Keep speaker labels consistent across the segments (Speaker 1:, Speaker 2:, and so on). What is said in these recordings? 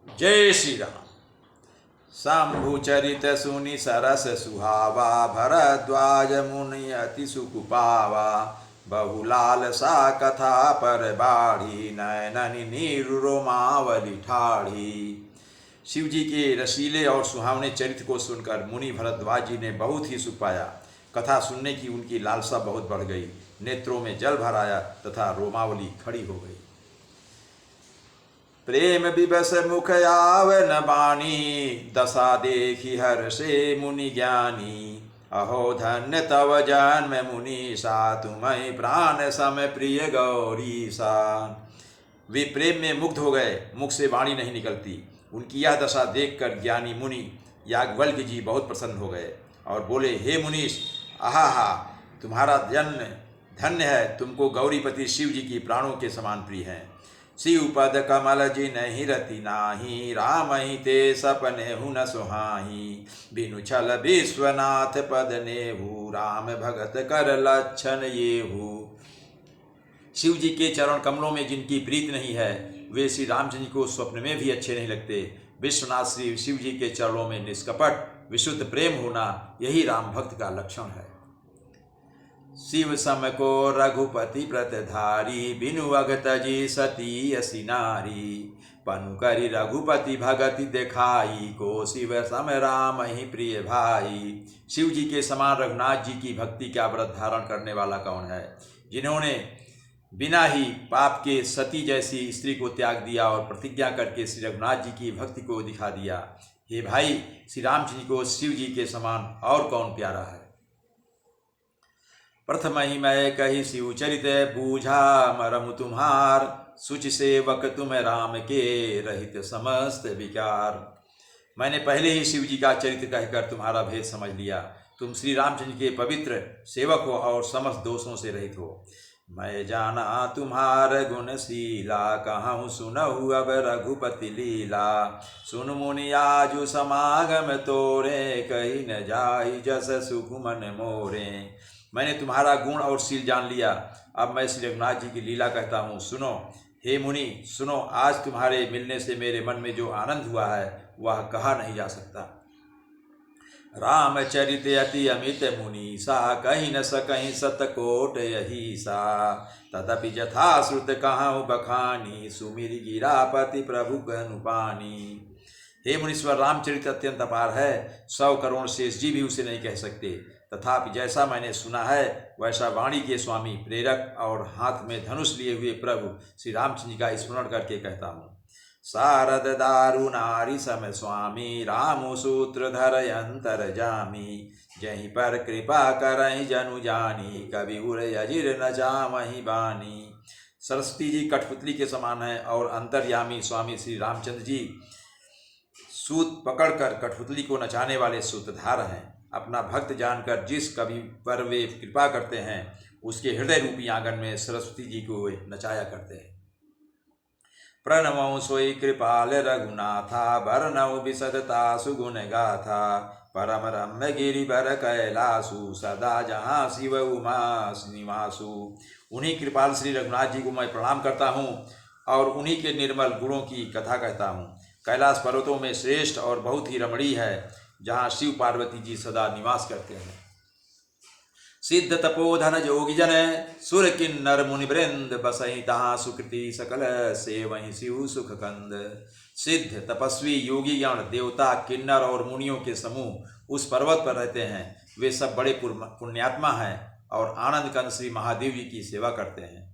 Speaker 1: जय श्री राम। शंभु चरित सुनि सरस सुहावा, भरद्वाज मुनि अति सुख पावा। बहुलाल सा कथा पर बाढ़ी, नयननि नीरु रोमावली ठाढ़ी। शिव जी के रसीले और सुहावने चरित्र को सुनकर मुनि भरद्वाज जी ने बहुत ही सुख पाया। कथा सुनने की उनकी लालसा बहुत बढ़ गई, नेत्रों में जल भर आया तथा रोमावली खड़ी हो गई। प्रेम विवश मुख आवन बानी, दशा देखी हर से मुनि ज्ञानी। अहो धन्य तव जन्म मुनीसा, तुम्हें प्राण सम प्रिय गौरीसा। वे प्रेम में मुग्ध हो गए, मुख से वाणी नहीं निकलती। उनकी यह दशा देखकर ज्ञानी मुनि याज्ञवल्क्य जी बहुत प्रसन्न हो गए और बोले, हे मुनीश, आहा, तुम्हारा जन्म धन्य है। तुमको गौरीपति शिव जी की प्राणों के समान प्रिय हैं। शिव पद कमल जी नहीं रति नाही, राम ही ते सपने हु न सुहाही। बिनु छल विश्वनाथ पद नेहु, राम भगत कर लक्षण येहु। शिव जी के चरण कमलों में जिनकी प्रीत नहीं है, वे श्री रामचंद्र जी को स्वप्न में भी अच्छे नहीं लगते। विश्वनाथ श्री शिव जी के चरणों में निष्कपट विशुद्ध प्रेम होना, यही राम भक्त का लक्षण है। शिव सम को रघुपति व्रतधारी, बिनु अगत जी सती असी नारी। पनु करी रघुपति भगति दिखाई, को शिव सम राम ही प्रिय भाई। शिव जी के समान रघुनाथ जी की भक्ति का व्रत धारण करने वाला कौन है, जिन्होंने बिना ही पाप के सती जैसी स्त्री को त्याग दिया और प्रतिज्ञा करके श्री रघुनाथ जी की भक्ति को दिखा दिया। हे भाई, श्री रामचंद्र जी को शिव जी के समान और कौन प्यारा है। प्रथम ही मैं कही शिव चरित, बूझा मरम तुम्हार। सुच सेवक तुम राम के, रहित समस्त विकार। मैंने पहले ही शिव जी का चरित्र कहकर तुम्हारा भेद समझ लिया। तुम श्री रामचंद्र के पवित्र सेवक हो और समस्त दोषों से रहित हो। मैं जाना तुम्हार गुणशीला, कहूँ सुनहु अब रघुपति लीला। सुन मुनि आजु समागम तोरे, कही न जाई जस सुख मन मोरे। मैंने तुम्हारा गुण और शील जान लिया, अब मैं श्री रघुनाथ जी की लीला कहता हूँ, सुनो। हे मुनि सुनो, आज तुम्हारे मिलने से मेरे मन में जो आनंद हुआ है वह कहा नहीं जा सकता। रामचरित अति अमित मुनीसा, कहीं न सकहीं सतकोट यही सा। तदपि जथा श्रुत कहाऊँ बखानी, सुमिर गिरापति प्रभु अनुपानी। हे मुनीश्वर, रामचरित अत्यंत अपार है, 100 करोड़ शेष जी भी उसे नहीं कह सकते। तथापि जैसा मैंने सुना है वैसा वाणी के स्वामी, प्रेरक और हाथ में धनुष लिए हुए प्रभु श्री रामचंद्र जी का स्मरण करके कहता हूँ। शारद दारु नारी सम स्वामी, रामु सूत्रधर अंतर जामी। जहीं पर कृपा करहीं जनु जानी, कवि उर अजिर न जामहि बानी। सरस्वती जी कठपुतली के समान है और अंतर्यामी स्वामी श्री रामचंद्र जी सूत पकड़कर कठपुतली को नचाने वाले सूत्रधार हैं। अपना भक्त जानकर जिस कवि पर वे कृपा करते हैं, उसके हृदय रूपी आंगन में सरस्वती जी को वे नचाया करते हैं। प्रणमौ सोई कृपाल रघुनाथा, बरनौ विशदता सुगुण गाथा। परम रम्य गिरिवर कैलासु, सदा जहाँ शिव उमा निवासु। उन्हीं कृपाल श्री रघुनाथ जी को मैं प्रणाम करता हूँ और उन्हीं के निर्मल गुणों की कथा कहता हूँ। कैलाश पर्वतों में श्रेष्ठ और बहुत ही रमणीय है, जहाँ शिव पार्वती जी सदा निवास करते हैं। सिद्ध तपोधन जोगी जन, सुर किन्नर मुनि वृंद, बसहि तहाँ सुकृति सकल से वहीं शिव सुख कंद। सिद्ध तपस्वी योगी गण, देवता, किन्नर और मुनियों के समूह उस पर्वत पर रहते हैं। वे सब बड़े पुण्यात्मा हैं और आनंद कंद श्री महादेव जी की सेवा करते हैं।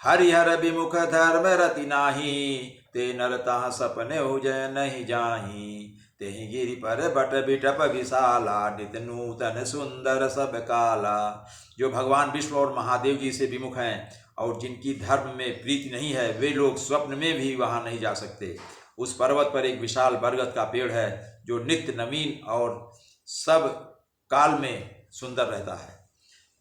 Speaker 1: हरिहर विमुख धर्म रति नाही, ते नर तहाँ सपने हो जय नहीं जाही। तेहि गिरि पर बट बिटप विशाला, नित नूतन सुंदर सब काला। जो भगवान विष्णु और महादेव जी से विमुख हैं और जिनकी धर्म में प्रीति नहीं है, वे लोग स्वप्न में भी वहां नहीं जा सकते। उस पर्वत पर एक विशाल बरगद का पेड़ है, जो नित्य नवीन और सब काल में सुंदर रहता है।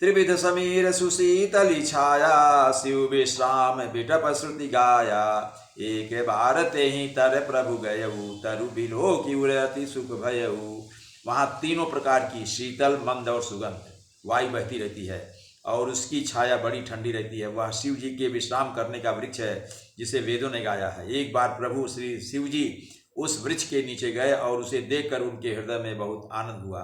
Speaker 1: त्रिविध समीर सुशीतली छाया, शिव विश्राम बिटप श्रुति गाया। एक बार ते ही तर प्रभु गयऊ, तरु बिलो की उड़ती सुख भयऊ। वहाँ तीनों प्रकार की शीतल, मंद और सुगंध वायु बहती रहती है और उसकी छाया बड़ी ठंडी रहती है। वह शिव जी के विश्राम करने का वृक्ष है, जिसे वेदों ने गाया है। एक बार प्रभु श्री शिव जी उस वृक्ष के नीचे गए और उसे देखकर उनके हृदय में बहुत आनंद हुआ।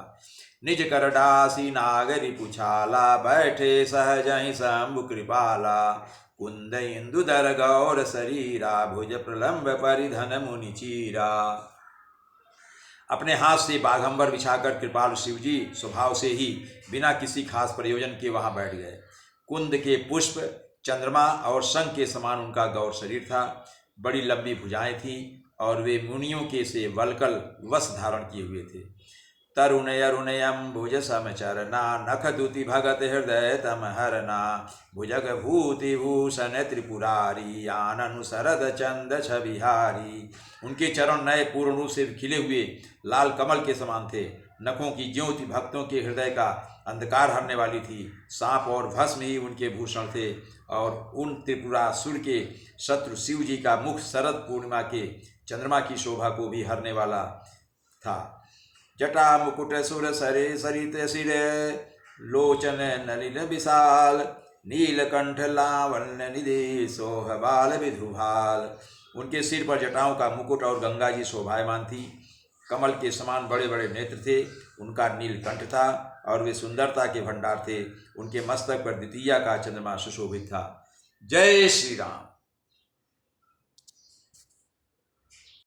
Speaker 1: निज कर डासी नागरी पुछाला, बैठे सहज ही शंभु कृपाला। कुंद इंदुदर गौर शरीरा, भुज प्रलंब परिधन मुनि चीरा। अपने हाथ से बाघंबर बिछाकर कृपालु शिवजी स्वभाव से ही बिना किसी खास प्रयोजन के वहां बैठ गए। कुंद के पुष्प, चंद्रमा और शंख के समान उनका गौर शरीर था। बड़ी लंबी भुजाएं थीं और वे मुनियों के से वलकल वस्त्र धारण किए हुए थे। तरुण अरुणयम भुज समचरना, नख दुति भगत हृदय तम हरना। भुजग भूति भूषण त्रिपुरारी, आननु शरद चंद छबिहारी। उनके चरण नए पूर्ण रूप से खिले हुए लाल कमल के समान थे। नखों की ज्योति भक्तों के हृदय का अंधकार हरने वाली थी। सांप और भस्म ही उनके भूषण थे और उन त्रिपुरासुर के शत्रु शिव जी का मुख शरद पूर्णिमा के चंद्रमा की शोभा को भी हरने वाला था। जटा मुकुट सुर सरे सरित सिरे, लोचन नलिन विशाल। नीलकंठ लावण्य निधि सोह बाल विधुभाल। उनके सिर पर जटाओं का मुकुट और गंगा जी शोभायमान थी। कमल के समान बड़े बड़े नेत्र थे। उनका नीलकंठ था और वे सुंदरता के भंडार थे। उनके मस्तक पर द्वितीया का चंद्रमा सुशोभित था। जय श्री राम।